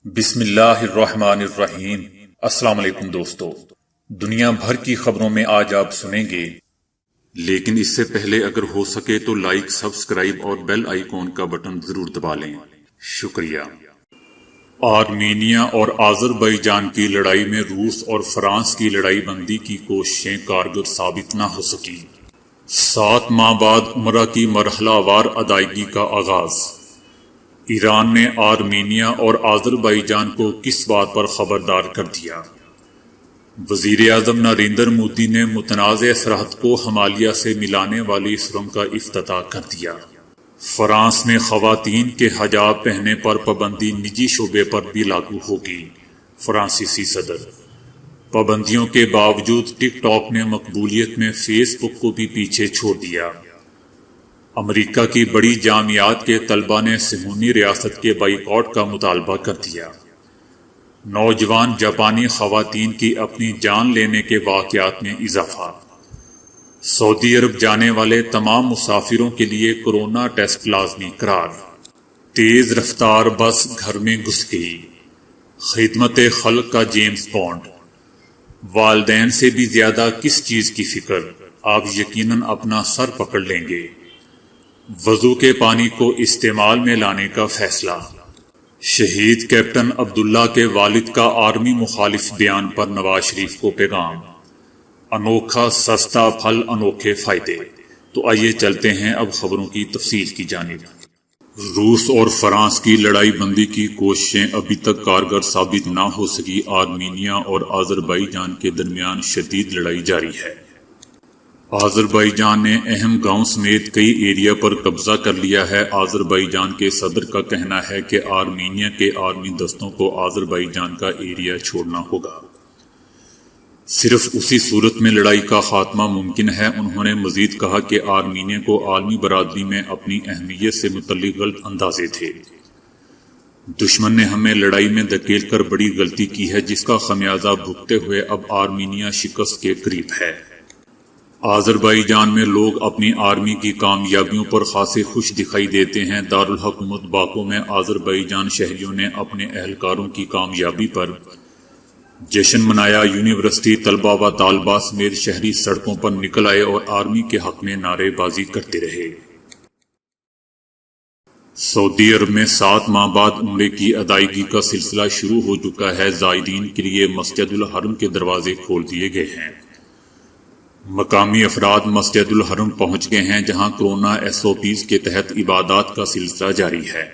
بسم اللہ الرحمن الرحیم۔ السلام علیکم دوستو، دنیا بھر کی خبروں میں آج آپ سنیں گے، لیکن اس سے پہلے اگر ہو سکے تو لائک، سبسکرائب اور بیل آئیکن کا بٹن ضرور دبا لیں۔ شکریہ۔ آرمینیا اور آذربائیجان کی لڑائی میں روس اور فرانس کی لڑائی بندی کی کوششیں کارگر ثابت نہ ہو سکی۔ 7 ماہ بعد عمرہ کی مرحلہ وار ادائیگی کا آغاز۔ ایران نے آرمینیا اور آذربائیجان کو کس بات پر خبردار کر دیا؟ وزیر اعظم نریندر مودی نے متنازع سرحد کو ہمالیہ سے ملانے والی سرنگ کا افتتاح کر دیا۔ فرانس میں خواتین کے حجاب پہننے پر پابندی نجی شعبے پر بھی لاگو ہوگی۔ فرانسیسی صدر۔ پابندیوں کے باوجود ٹک ٹاک نے مقبولیت میں فیس بک کو بھی پیچھے چھوڑ دیا۔ امریکہ کی بڑی جامعات کے طلباء نے صہیونی ریاست کے بائیکاٹ کا مطالبہ کر دیا۔ نوجوان جاپانی خواتین کی اپنی جان لینے کے واقعات میں اضافہ۔ سعودی عرب جانے والے تمام مسافروں کے لیے کورونا ٹیسٹ لازمی قرار۔ تیز رفتار بس گھر میں گھس گئی۔ خدمت خلق کا جیمز بانڈ۔ والدین سے بھی زیادہ کس چیز کی فکر؟ آپ یقیناً اپنا سر پکڑ لیں گے۔ وضو کے پانی کو استعمال میں لانے کا فیصلہ۔ شہید کیپٹن عبداللہ کے والد کا آرمی مخالف بیان پر نواز شریف کو پیغام۔ انوکھا سستا پھل انوکھے فائدے۔ تو آئیے چلتے ہیں اب خبروں کی تفصیل کی جانب۔ روس اور فرانس کی لڑائی بندی کی کوششیں ابھی تک کارگر ثابت نہ ہو سکی۔ آرمینیا اور آذربائیجان کے درمیان شدید لڑائی جاری ہے۔ آذربائیجان نے اہم گاؤں سمیت کئی ایریا پر قبضہ کر لیا ہے۔ آذربائیجان کے صدر کا کہنا ہے کہ آرمینیا کے آرمی دستوں کو آذربائیجان کا ایریا چھوڑنا ہوگا۔ صرف اسی صورت میں لڑائی کا خاتمہ ممکن ہے۔ انہوں نے مزید کہا کہ آرمینیا کو عالمی برادری میں اپنی اہمیت سے متعلق غلط اندازے تھے۔ دشمن نے ہمیں لڑائی میں دھکیل کر بڑی غلطی کی ہے، جس کا خمیازہ بھگتتے ہوئے اب آرمینیا شکست کے قریب ہے۔ آذربائیجان میں لوگ اپنی آرمی کی کامیابیوں پر خاصے خوش دکھائی دیتے ہیں۔ دارالحکومت باکو میں آذربائیجان شہریوں نے اپنے اہلکاروں کی کامیابی پر جشن منایا۔ یونیورسٹی طلباء و طالبات سمیت شہری سڑکوں پر نکل آئے اور آرمی کے حق میں نعرے بازی کرتے رہے۔ سعودی عرب میں 7 ماہ بعد عمرے کی ادائیگی کا سلسلہ شروع ہو چکا ہے۔ زائرین کے لیے مسجد الحرم کے دروازے کھول دیے گئے ہیں۔ مقامی افراد مسجد الحرم پہنچ گئے ہیں، جہاں کورونا SOPs کے تحت عبادات کا سلسلہ جاری ہے۔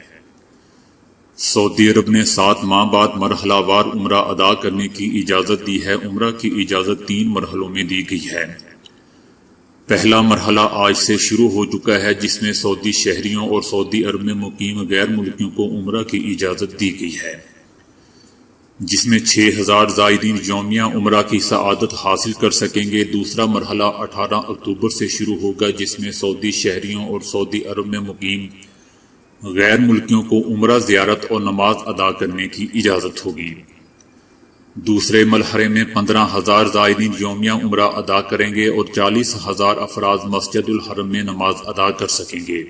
سعودی عرب نے 7 ماہ بعد مرحلہ وار عمرہ ادا کرنے کی اجازت دی ہے۔ عمرہ کی اجازت 3 مرحلوں میں دی گئی ہے۔ پہلا مرحلہ آج سے شروع ہو چکا ہے، جس میں سعودی شہریوں اور سعودی عرب میں مقیم غیر ملکیوں کو عمرہ کی اجازت دی گئی ہے، جس میں 6000 زائرین یومیہ عمرہ کی سعادت حاصل کر سکیں گے۔ دوسرا مرحلہ 18 اکتوبر سے شروع ہوگا، جس میں سعودی شہریوں اور سعودی عرب میں مقیم غیر ملکیوں کو عمرہ زیارت اور نماز ادا کرنے کی اجازت ہوگی۔ دوسرے مرحلے میں 15000 زائرین یومیہ عمرہ ادا کریں گے اور 40000 افراد مسجد الحرم میں نماز ادا کر سکیں گے۔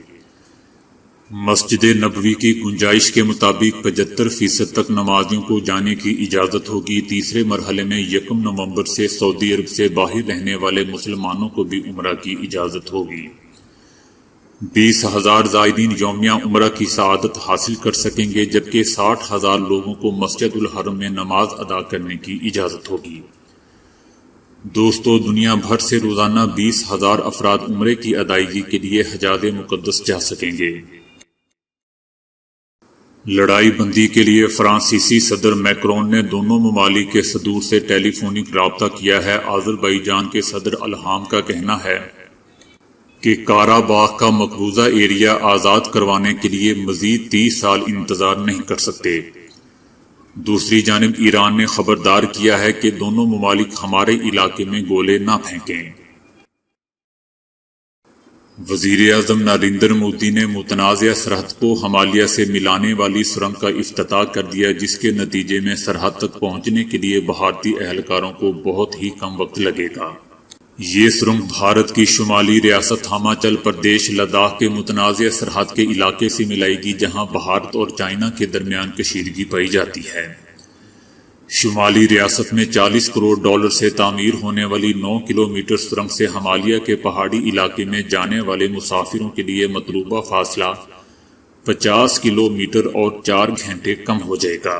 مسجد نبوی کی گنجائش کے مطابق 75% تک نمازیوں کو جانے کی اجازت ہوگی۔ تیسرے مرحلے میں 1 نومبر سے سعودی عرب سے باہر رہنے والے مسلمانوں کو بھی عمرہ کی اجازت ہوگی۔ 20000 زائرین یومیہ عمرہ کی سعادت حاصل کر سکیں گے، جبکہ 60000 لوگوں کو مسجد الحرم میں نماز ادا کرنے کی اجازت ہوگی۔ دوستو، دنیا بھر سے روزانہ 20000 افراد عمرے کی ادائیگی کے لیے حجاز مقدس جا سکیں گے۔ لڑائی بندی کے لیے فرانسیسی صدر میکرون نے دونوں ممالک کے صدور سے ٹیلی فونک رابطہ کیا ہے۔ آذربائیجان کے صدر الہام کا کہنا ہے کہ قاراباغ کا مقبوضہ ایریا آزاد کروانے کے لیے مزید 30 سال انتظار نہیں کر سکتے۔ دوسری جانب ایران نے خبردار کیا ہے کہ دونوں ممالک ہمارے علاقے میں گولے نہ پھینکیں۔ وزیر اعظم نریندر مودی نے متنازع سرحد کو ہمالیہ سے ملانے والی سرنگ کا افتتاح کر دیا، جس کے نتیجے میں سرحد تک پہنچنے کے لیے بھارتی اہلکاروں کو بہت ہی کم وقت لگے گا۔ یہ سرنگ بھارت کی شمالی ریاست ہماچل پردیش لداخ کے متنازع سرحد کے علاقے سے ملائے گی، جہاں بھارت اور چائنا کے درمیان کشیدگی پائی جاتی ہے۔ شمالی ریاست میں $40 کروڑ سے تعمیر ہونے والی 9 کلومیٹر سرنگ سے ہمالیہ کے پہاڑی علاقے میں جانے والے مسافروں کے لیے مطلوبہ فاصلہ 50 کلومیٹر اور 4 گھنٹے کم ہو جائے گا۔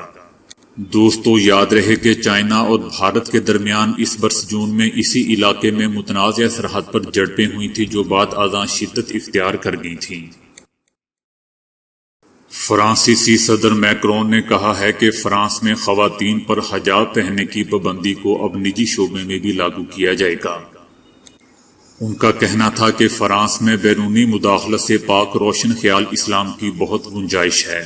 دوستو، یاد رہے کہ چائنا اور بھارت کے درمیان اس برس جون میں اسی علاقے میں متنازع سرحد پر جھڑپیں ہوئی تھیں جو بعد ازاں شدت اختیار کر گئی تھیں۔ فرانسیسی صدر میکرون نے کہا ہے کہ فرانس میں خواتین پر حجاب پہننے کی پابندی کو اب نجی شعبے میں بھی لاگو کیا جائے گا۔ ان کا کہنا تھا کہ فرانس میں بیرونی مداخلت سے پاک روشن خیال اسلام کی بہت گنجائش ہے۔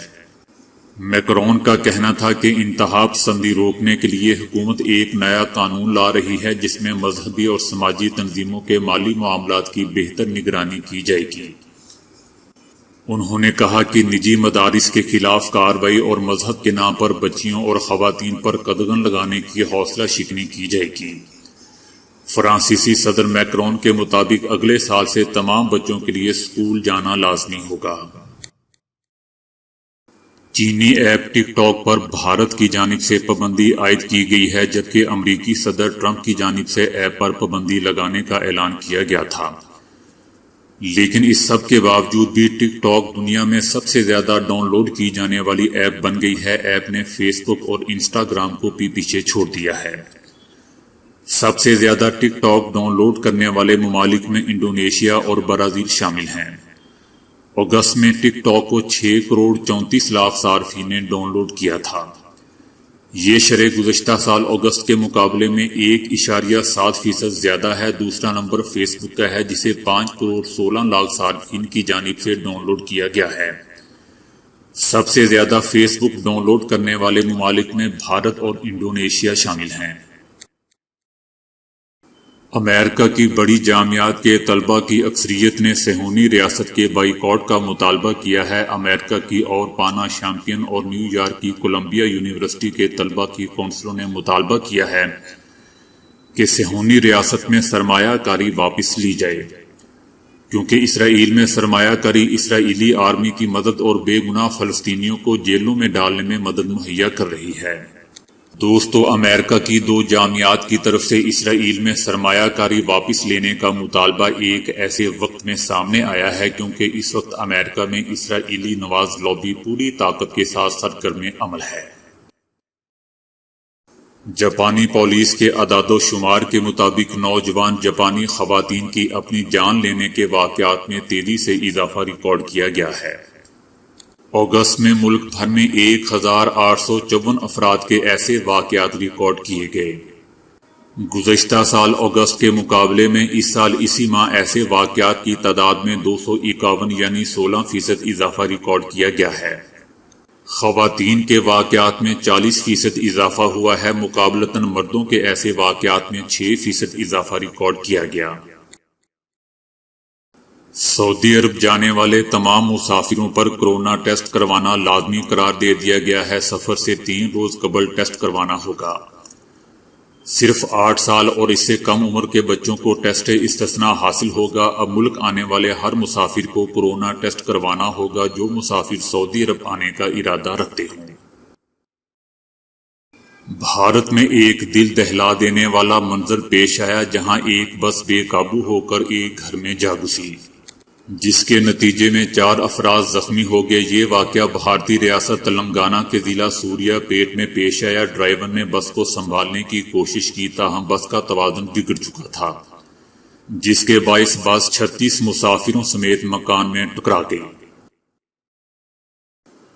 میکرون کا کہنا تھا کہ انتہا پسندی روکنے کے لیے حکومت ایک نیا قانون لا رہی ہے جس میں مذہبی اور سماجی تنظیموں کے مالی معاملات کی بہتر نگرانی کی جائے گی۔ انہوں نے کہا کہ نجی مدارس کے خلاف کارروائی اور مذہب کے نام پر بچیوں اور خواتین پر قدغن لگانے کی حوصلہ شکنی کی جائے گی۔ فرانسیسی صدر میکرون کے مطابق اگلے سال سے تمام بچوں کے لیے اسکول جانا لازمی ہوگا۔ چینی ایپ ٹک ٹاک پر بھارت کی جانب سے پابندی عائد کی گئی ہے، جبکہ امریکی صدر ٹرمپ کی جانب سے ایپ پر پابندی لگانے کا اعلان کیا گیا تھا۔ لیکن اس سب کے باوجود بھی ٹک ٹاک دنیا میں سب سے زیادہ ڈاؤن لوڈ کی جانے والی ایپ بن گئی ہے۔ ایپ نے فیس بک اور انسٹاگرام کو بھی پیچھے چھوڑ دیا ہے۔ سب سے زیادہ ٹک ٹاک ڈاؤن لوڈ کرنے والے ممالک میں انڈونیشیا اور برازیل شامل ہیں۔ اگست میں ٹک ٹاک کو 6 کروڑ 34 لاکھ صارفین نے ڈاؤن لوڈ کیا تھا۔ یہ شرح گزشتہ سال اگست کے مقابلے میں 1.7% زیادہ ہے۔ دوسرا نمبر فیس بک کا ہے جسے 5 کروڑ 16 لاکھ صارفین کی جانب سے ڈاؤن لوڈ کیا گیا ہے۔ سب سے زیادہ فیس بک ڈاؤن لوڈ کرنے والے ممالک میں بھارت اور انڈونیشیا شامل ہیں۔ امریکہ کی بڑی جامعات کے طلباء کی اکثریت نے صہیونی ریاست کے بائیکاٹ کا مطالبہ کیا ہے۔ امریکہ کی اور پانا چیمپئن اور نیو یارک کی کولمبیا یونیورسٹی کے طلباء کی کونسلوں نے مطالبہ کیا ہے کہ صہیونی ریاست میں سرمایہ کاری واپس لی جائے، کیونکہ اسرائیل میں سرمایہ کاری اسرائیلی آرمی کی مدد اور بے گناہ فلسطینیوں کو جیلوں میں ڈالنے میں مدد مہیا کر رہی ہے۔ دوستو، امریکہ کی 2 جامعات کی طرف سے اسرائیل میں سرمایہ کاری واپس لینے کا مطالبہ ایک ایسے وقت میں سامنے آیا ہے کیونکہ اس وقت امریکہ میں اسرائیلی نواز لابی پوری طاقت کے ساتھ سرگرم عمل ہے۔ جاپانی پولیس کے اعداد و شمار کے مطابق نوجوان جاپانی خواتین کی اپنی جان لینے کے واقعات میں تیزی سے اضافہ ریکارڈ کیا گیا ہے۔ اگست میں ملک بھر میں 1854 افراد کے ایسے واقعات ریکارڈ کیے گئے۔ گزشتہ سال اگست کے مقابلے میں اس سال اسی ماہ ایسے واقعات کی تعداد میں 251 یعنی 16% اضافہ ریکارڈ کیا گیا ہے۔ خواتین کے واقعات میں 40% اضافہ ہوا ہے، مقابلتاً مردوں کے ایسے واقعات میں 6% اضافہ ریکارڈ کیا گیا۔ سعودی عرب جانے والے تمام مسافروں پر کورونا ٹیسٹ کروانا لازمی قرار دے دیا گیا ہے۔ سفر سے 3 روز قبل ٹیسٹ کروانا ہوگا۔ صرف 8 سال اور اس سے کم عمر کے بچوں کو ٹیسٹ استثناء حاصل ہوگا۔ اب ملک آنے والے ہر مسافر کو کورونا ٹیسٹ کروانا ہوگا جو مسافر سعودی عرب آنے کا ارادہ رکھتے ہوں۔ بھارت میں ایک دل دہلا دینے والا منظر پیش آیا جہاں ایک بس بے قابو ہو کر ایک گھر میں جا گھسی، جس کے نتیجے میں 4 افراد زخمی ہو گئے۔ یہ واقعہ بھارتی ریاست تلنگانہ کے ضلع سوریا پیٹ میں پیش آیا۔ ڈرائیور نے بس کو سنبھالنے کی کوشش کی تاہم بس کا توازن بگڑ چکا تھا، جس کے باعث بس 36 مسافروں سمیت مکان میں ٹکرا گئی۔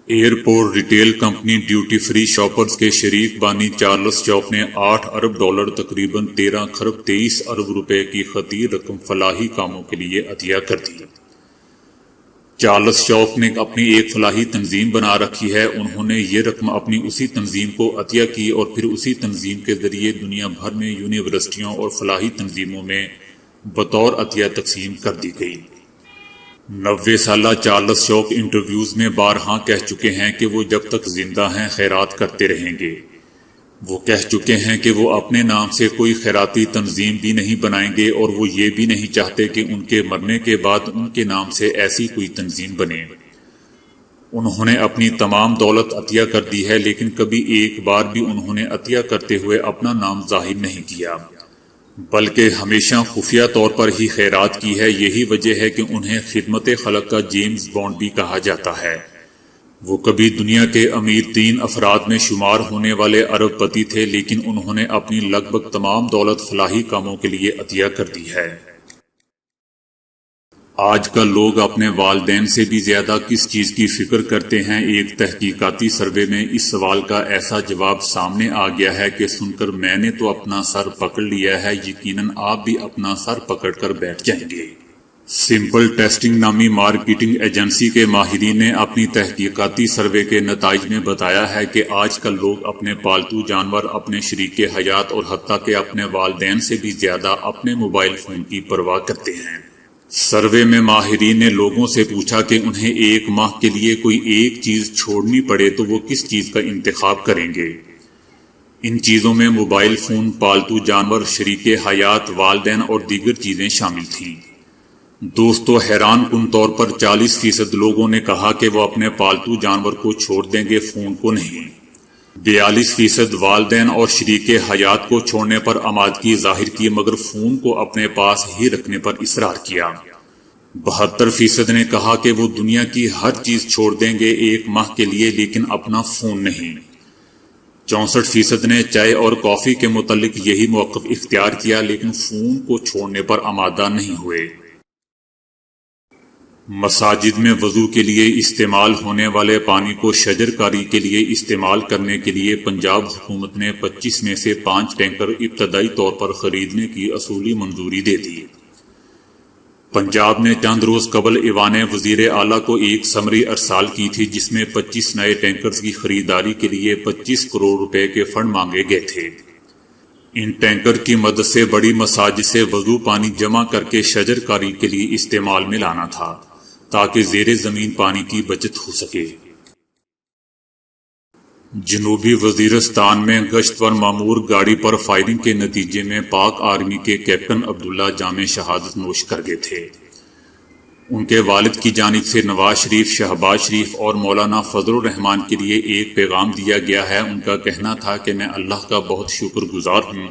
Airport retail company duty free shoppers کے شریک بانی چارلس چوک نے $8 ارب تقریباً 13 کروڑ 23 ارب روپے کی خطیر رقم فلاحی کاموں کے لیے عطیہ کر دی۔ چارلس چوک نے اپنی ایک فلاحی تنظیم بنا رکھی ہے۔ انہوں نے یہ رقم اپنی اسی تنظیم کو عطیہ کی اور پھر اسی تنظیم کے ذریعے دنیا بھر میں یونیورسٹیوں اور فلاحی تنظیموں میں بطور عطیہ تقسیم کر دی گئی۔ 90 سالہ چارلس چوک انٹرویوز میں بارہا کہہ چکے ہیں کہ وہ جب تک زندہ ہیں خیرات کرتے رہیں گے۔ وہ کہہ چکے ہیں کہ وہ اپنے نام سے کوئی خیراتی تنظیم بھی نہیں بنائیں گے اور وہ یہ بھی نہیں چاہتے کہ ان کے مرنے کے بعد ان کے نام سے ایسی کوئی تنظیم بنے۔ انہوں نے اپنی تمام دولت عطیہ کر دی ہے، لیکن کبھی ایک بار بھی انہوں نے عطیہ کرتے ہوئے اپنا نام ظاہر نہیں کیا، بلکہ ہمیشہ خفیہ طور پر ہی خیرات کی ہے۔ یہی وجہ ہے کہ انہیں خدمت خلق کا جیمز بانڈ بھی کہا جاتا ہے۔ وہ کبھی دنیا کے امیر ترین افراد میں شمار ہونے والے ارب پتی تھے، لیکن انہوں نے اپنی لگ بھگ تمام دولت فلاحی کاموں کے لیے عطیہ کر دی ہے۔ آج کل لوگ اپنے والدین سے بھی زیادہ کس چیز کی فکر کرتے ہیں؟ ایک تحقیقاتی سروے میں اس سوال کا ایسا جواب سامنے آ گیا ہے کہ سن کر میں نے تو اپنا سر پکڑ لیا ہے، یقیناً آپ بھی اپنا سر پکڑ کر بیٹھ جائیں گے۔ سمپل ٹیسٹنگ نامی مارکیٹنگ ایجنسی کے ماہرین نے اپنی تحقیقاتی سروے کے نتائج میں بتایا ہے کہ آج کل لوگ اپنے پالتو جانور، اپنے شریک حیات اور حتیٰ کہ اپنے والدین سے بھی زیادہ اپنے موبائل فون کی پرواہ کرتے ہیں۔ سروے میں ماہرین نے لوگوں سے پوچھا کہ انہیں ایک ماہ کے لیے کوئی ایک چیز چھوڑنی پڑے تو وہ کس چیز کا انتخاب کریں گے۔ ان چیزوں میں موبائل فون، پالتو جانور، شریک حیات، والدین اور دیگر چیزیں شامل تھیں۔ دوستو، حیران کن طور پر 40% لوگوں نے کہا کہ وہ اپنے پالتو جانور کو چھوڑ دیں گے، فون کو نہیں۔ 42% والدین اور شریک حیات کو چھوڑنے پر آمادگی ظاہر کی، مگر فون کو اپنے پاس ہی رکھنے پر اصرار کیا۔ 72% نے کہا کہ وہ دنیا کی ہر چیز چھوڑ دیں گے ایک ماہ کے لیے، لیکن اپنا فون نہیں۔ 64% نے چائے اور کافی کے متعلق یہی موقف اختیار کیا، لیکن فون کو چھوڑنے پر آمادہ نہیں ہوئے۔ مساجد میں وضو کے لیے استعمال ہونے والے پانی کو شجر کاری کے لیے استعمال کرنے کے لیے پنجاب حکومت نے 25 میں سے 5 ٹینکر ابتدائی طور پر خریدنے کی اصولی منظوری دے دی۔ پنجاب نے چند روز قبل ایوان وزیر اعلیٰ کو ایک سمری ارسال کی تھی، جس میں 25 نئے ٹینکرز کی خریداری کے لیے 25 کروڑ روپے کے فنڈ مانگے گئے تھے۔ ان ٹینکر کی مدد سے بڑی مساجد سے وضو پانی جمع کر کے شجر کاری کے لیے استعمال میں لانا تھا، تاکہ زیر زمین پانی کی بچت ہو سکے۔ جنوبی وزیرستان میں گشت پر مامور گاڑی پر فائرنگ کے نتیجے میں پاک آرمی کے کیپٹن عبداللہ جامِ شہادت نوش کر گئے تھے۔ ان کے والد کی جانب سے نواز شریف، شہباز شریف اور مولانا فضل الرحمان کے لیے ایک پیغام دیا گیا ہے۔ ان کا کہنا تھا کہ میں اللہ کا بہت شکر گزار ہوں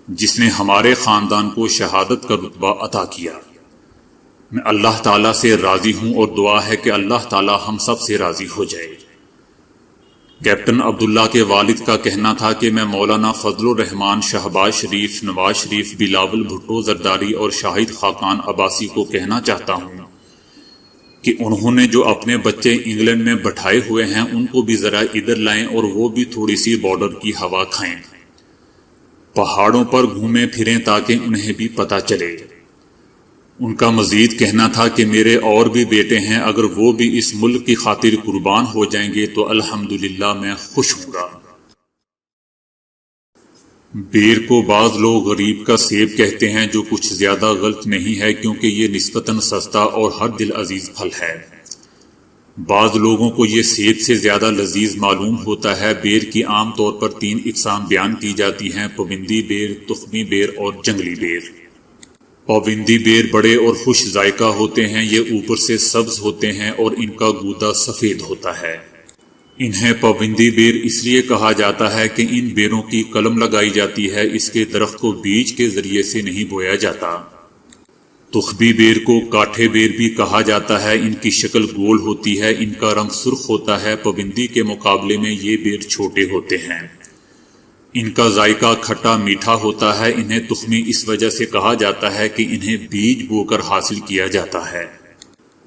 جس نے ہمارے خاندان کو شہادت کا رتبہ عطا کیا۔ میں اللہ تعالیٰ سے راضی ہوں اور دعا ہے کہ اللہ تعالیٰ ہم سب سے راضی ہو جائے۔ کیپٹن عبداللہ کے والد کا کہنا تھا کہ میں مولانا فضل الرحمان، شہباز شریف، نواز شریف، بلاول بھٹو زرداری اور شاہد خاقان عباسی کو کہنا چاہتا ہوں کہ انہوں نے جو اپنے بچے انگلینڈ میں بٹھائے ہوئے ہیں ان کو بھی ذرا ادھر لائیں اور وہ بھی تھوڑی سی بارڈر کی ہوا کھائیں، پہاڑوں پر گھومیں پھریں تاکہ انہیں بھی پتہ چلے۔ ان کا مزید کہنا تھا کہ میرے اور بھی بیٹے ہیں، اگر وہ بھی اس ملک کی خاطر قربان ہو جائیں گے تو الحمدللہ میں خوش ہوں گا۔ بیر کو بعض لوگ غریب کا سیب کہتے ہیں، جو کچھ زیادہ غلط نہیں ہے کیونکہ یہ نسبتاً سستا اور ہر دل عزیز پھل ہے۔ بعض لوگوں کو یہ سیب سے زیادہ لذیذ معلوم ہوتا ہے۔ بیر کی عام طور پر 3 اقسام بیان کی جاتی ہیں: پابندی بیر، تخمی بیر اور جنگلی بیر۔ پابندی بیر بڑے اور خوش ذائقہ ہوتے ہیں، یہ اوپر سے سبز ہوتے ہیں اور ان کا گودا سفید ہوتا ہے۔ انہیں پابندی بیر اس لیے کہا جاتا ہے کہ ان بیروں کی کلم لگائی جاتی ہے، اس کے درخت کو بیج کے ذریعے سے نہیں بویا جاتا۔ تخمی بیر کو کاٹھے بیر بھی کہا جاتا ہے، ان کی شکل گول ہوتی ہے، ان کا رنگ سرخ ہوتا ہے۔ پابندی کے مقابلے میں یہ بیر چھوٹے ہوتے ہیں، ان کا ذائقہ کھٹا میٹھا ہوتا ہے۔ انہیں تخمی اس وجہ سے کہا جاتا ہے کہ انہیں بیج بو کر حاصل کیا جاتا ہے۔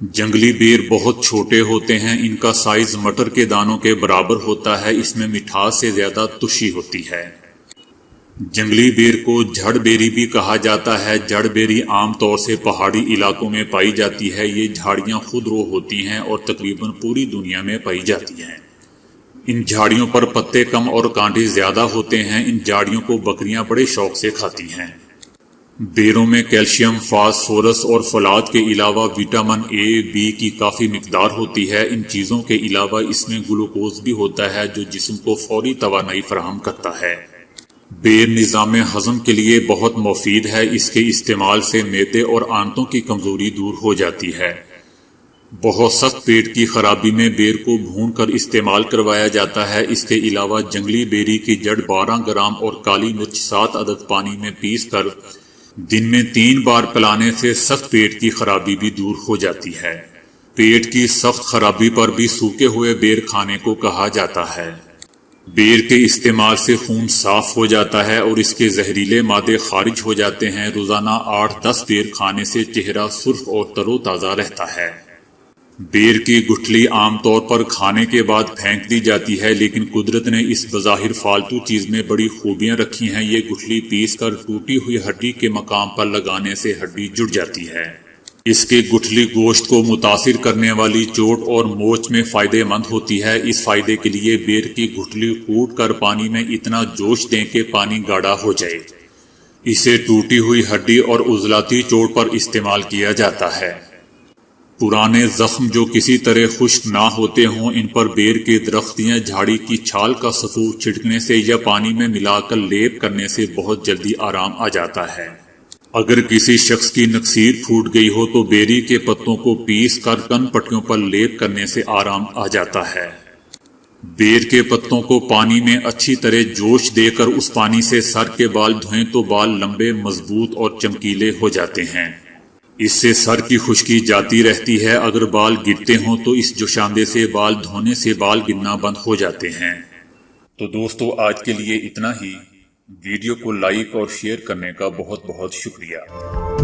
جنگلی بیر بہت چھوٹے ہوتے ہیں، ان کا سائز مٹر کے دانوں کے برابر ہوتا ہے، اس میں مٹھاس سے زیادہ ترشی ہوتی ہے۔ جنگلی بیر کو جھڑ بیری بھی کہا جاتا ہے۔ جڑ بیری عام طور سے پہاڑی علاقوں میں پائی جاتی ہے، یہ جھاڑیاں خود رو ہوتی ہیں اور تقریباً پوری دنیا میں پائی جاتی ہیں۔ ان جھاڑیوں پر پتے کم اور کانٹے زیادہ ہوتے ہیں۔ ان جھاڑیوں کو بکریاں بڑے شوق سے کھاتی ہیں۔ بیروں میں کیلشیم، فاسفورس اور فولاد کے علاوہ وٹامن اے، بی کی کافی مقدار ہوتی ہے۔ ان چیزوں کے علاوہ اس میں گلوکوز بھی ہوتا ہے جو جسم کو فوری توانائی فراہم کرتا ہے۔ بیر نظام ہضم کے لیے بہت مفید ہے۔ اس کے استعمال سے معدے اور آنتوں کی کمزوری دور ہو جاتی ہے۔ بہت سخت پیٹ کی خرابی میں بیر کو بھون کر استعمال کروایا جاتا ہے۔ اس کے علاوہ جنگلی بیری کی جڑ 12 گرام اور کالی مرچ 7 عدد پانی میں پیس کر دن میں 3 بار پلانے سے سخت پیٹ کی خرابی بھی دور ہو جاتی ہے۔ پیٹ کی سخت خرابی پر بھی سوکھے ہوئے بیر کھانے کو کہا جاتا ہے۔ بیر کے استعمال سے خون صاف ہو جاتا ہے اور اس کے زہریلے مادے خارج ہو جاتے ہیں۔ روزانہ 8-10 بیر کھانے سے چہرہ سرخ اور تر و تازہ رہتا ہے۔ بیر کی گٹھلی عام طور پر کھانے کے بعد پھینک دی جاتی ہے، لیکن قدرت نے اس بظاہر فالتو چیز میں بڑی خوبیاں رکھی ہیں۔ یہ گٹھلی پیس کر ٹوٹی ہوئی ہڈی کے مقام پر لگانے سے ہڈی جڑ جاتی ہے۔ اس کے گٹھلی گوشت کو متاثر کرنے والی چوٹ اور موچ میں فائدہ مند ہوتی ہے۔ اس فائدے کے لیے بیر کی گٹھلی کوٹ کر پانی میں اتنا جوش دیں کہ پانی گاڑھا ہو جائے۔ اسے ٹوٹی ہوئی ہڈی اور عضلاتی چوٹ پر استعمال کیا جاتا ہے۔ پرانے زخم جو کسی طرح خشک نہ ہوتے ہوں، ان پر بیر کے درخت یا جھاڑی کی چھال کا سفور چھڑکنے سے یا پانی میں ملا کر لیپ کرنے سے بہت جلدی آرام آ جاتا ہے۔ اگر کسی شخص کی نکسیر پھوٹ گئی ہو تو بیری کے پتوں کو پیس کر کن پٹیوں پر لیپ کرنے سے آرام آ جاتا ہے۔ بیر کے پتوں کو پانی میں اچھی طرح جوش دے کر اس پانی سے سر کے بال دھوئیں تو بال لمبے، مضبوط اور چمکیلے ہو جاتے ہیں۔ اس سے سر کی خشکی جاتی رہتی ہے۔ اگر بال گرتے ہوں تو اس جوشاندے سے بال دھونے سے بال گرنا بند ہو جاتے ہیں۔ تو دوستو، آج کے لیے اتنا ہی۔ ویڈیو کو لائک اور شیئر کرنے کا بہت بہت شکریہ۔